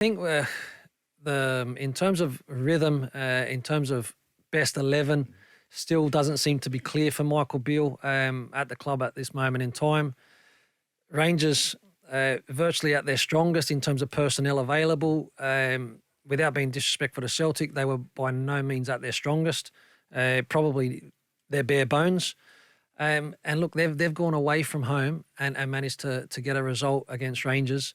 think in terms of rhythm, in terms of best 11, still doesn't seem to be clear for Michael Beale at the club at this moment in time. Rangers virtually at their strongest in terms of personnel available. Without being disrespectful to Celtic, they were by no means at their strongest. Probably their bare bones. And look, they've gone away from home and managed to get a result against Rangers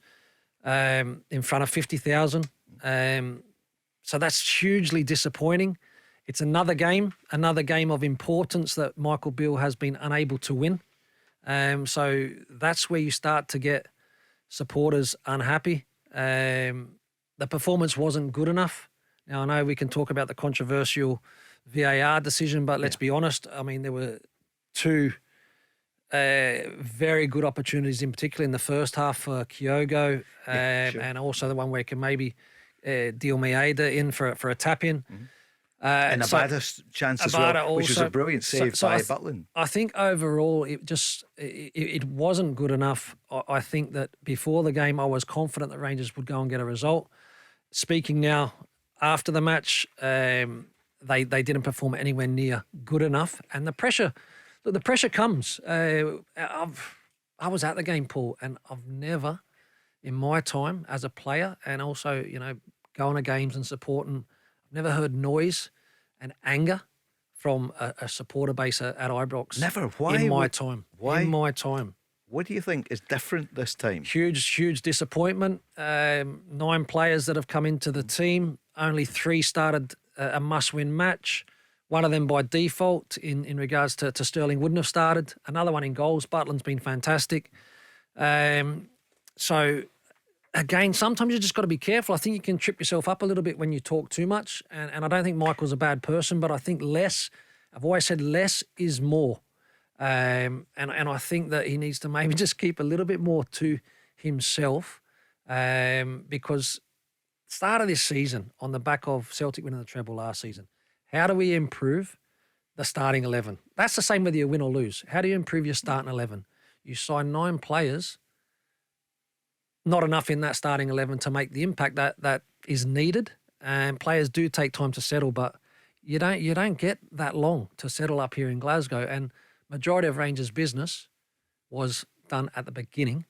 in front of 50,000. So that's hugely disappointing. It's another game of importance that Michael Beale has been unable to win. So that's where you start to get supporters unhappy. The performance wasn't good enough. Now, I know we can talk about the controversial VAR decision, but let's be honest. I mean, there were two very good opportunities, in particular in the first half for Kyogo, and also the one where he can maybe deal Maeda in for a tap-in. Mm-hmm. And Abada's chance as well, which was a brilliant save by Butland. I think overall it wasn't good enough. I think that before the game I was confident that Rangers would go and get a result. Speaking now after the match, they didn't perform anywhere near good enough. And the pressure comes. I was at the game, Paul, and I've never in my time as a player and also, going to games and supporting, I've never heard noise and anger from a supporter base at Ibrox. Never. Why? In my time. Why? In my time. What do you think is different this time? Huge disappointment. 9 players that have come into the team. Only 3 started a must-win match. One of them by default in regards to Sterling wouldn't have started. Another one in goals. Butland's been fantastic. So, again, sometimes you just got to be careful. I think you can trip yourself up a little bit when you talk too much. And I don't think Michael's a bad person, but I think I've always said less is more. And I think that he needs to maybe just keep a little bit more to himself because start of this season on the back of Celtic winning the treble last season, how do we improve the starting 11? That's the same whether you win or lose. How do you improve your starting 11? You sign 9 players, not enough in that starting 11 to make the impact that is needed. And players do take time to settle, but you don't get that long to settle up here in Glasgow. And majority of Rangers' business was done at the beginning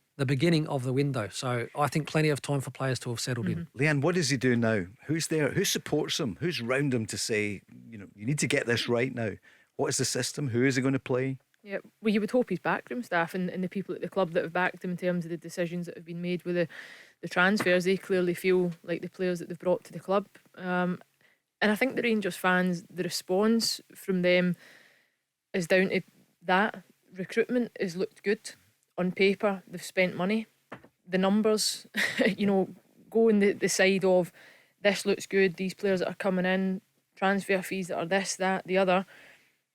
of the window. So I think plenty of time for players to have settled in. Leanne, what does he do now? Who's there? Who supports him? Who's round him to say, you need to get this right now? What is the system? Who is he going to play? Yeah, well, you would hope his backroom staff and the people at the club that have backed him in terms of the decisions that have been made with the transfers, they clearly feel like the players that they've brought to the club. And I think the Rangers fans, the response from them is down to that. Recruitment has looked good. On paper, they've spent money. The numbers, go on the side of this looks good, these players that are coming in, transfer fees that are this, that, the other.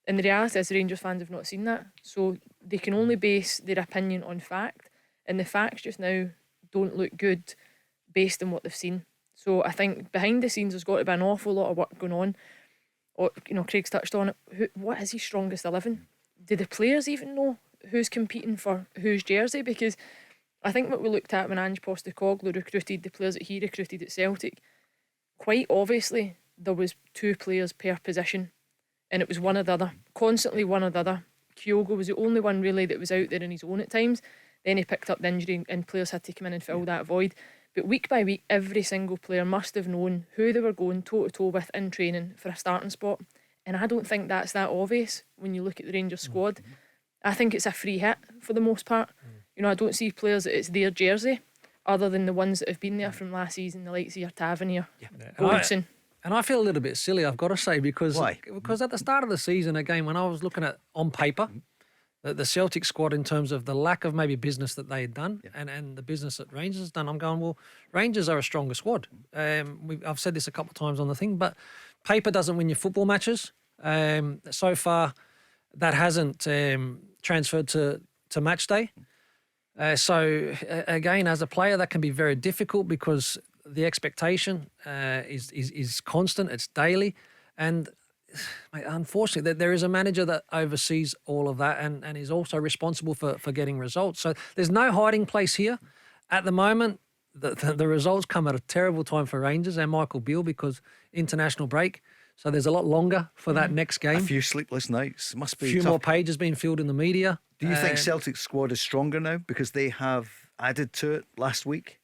And the reality is the Rangers fans have not seen that. So they can only base their opinion on fact. And the facts just now don't look good based on what they've seen. So I think behind the scenes there's got to be an awful lot of work going on. Or, Craig's touched on it. What is his strongest 11? Do the players even know who's competing for whose jersey? Because I think what we looked at when Ange Postecoglou recruited the players that he recruited at Celtic, quite obviously there was 2 players per position. And it was one or the other, constantly one or the other. Kyogo was the only one really that was out there on his own at times. Then he picked up the injury and players had to come in and fill that void. But week by week, every single player must have known who they were going toe-to-toe with in training for a starting spot. And I don't think that's that obvious when you look at the Rangers squad. I think it's a free hit for the most part. I don't see players that it's their jersey other than the ones that have been there from last season, the likes of your Tavernier, Goldson. And I feel a little bit silly, I've got to say, because Why? Because at the start of the season, again, when I was looking at on paper, the Celtic squad in terms of the lack of maybe business that they had done and the business that Rangers has done, I'm going, well, Rangers are a stronger squad. I've said this a couple of times on the thing, but paper doesn't win your football matches. So far, that hasn't transferred to match day. So again, as a player, that can be very difficult because the expectation is constant. It's daily, and mate, unfortunately, there is a manager that oversees all of that and is also responsible for getting results. So there's no hiding place here at the moment. the results come at a terrible time for Rangers and Michael Beale because international break. So there's a lot longer for that next game. A few sleepless nights. Must be a few tough. more pages being filled in the media. Do you think Celtic's squad is stronger now because they have added to it last week?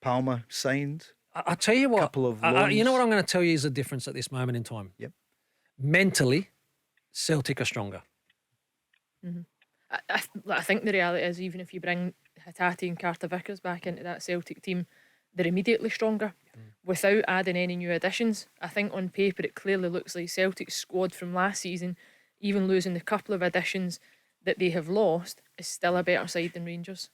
Palmer signed. I'll tell you what. Couple of you know loans. what I'm going to tell you is the difference at this moment in time. Yep. Mentally, Celtic are stronger. I think the reality is, even if you bring Hatate and Carter Vickers back into that Celtic team, they're immediately stronger without adding any new additions. I think on paper it clearly looks like Celtic's squad from last season, even losing the couple of additions that they have lost, is still a better side than Rangers.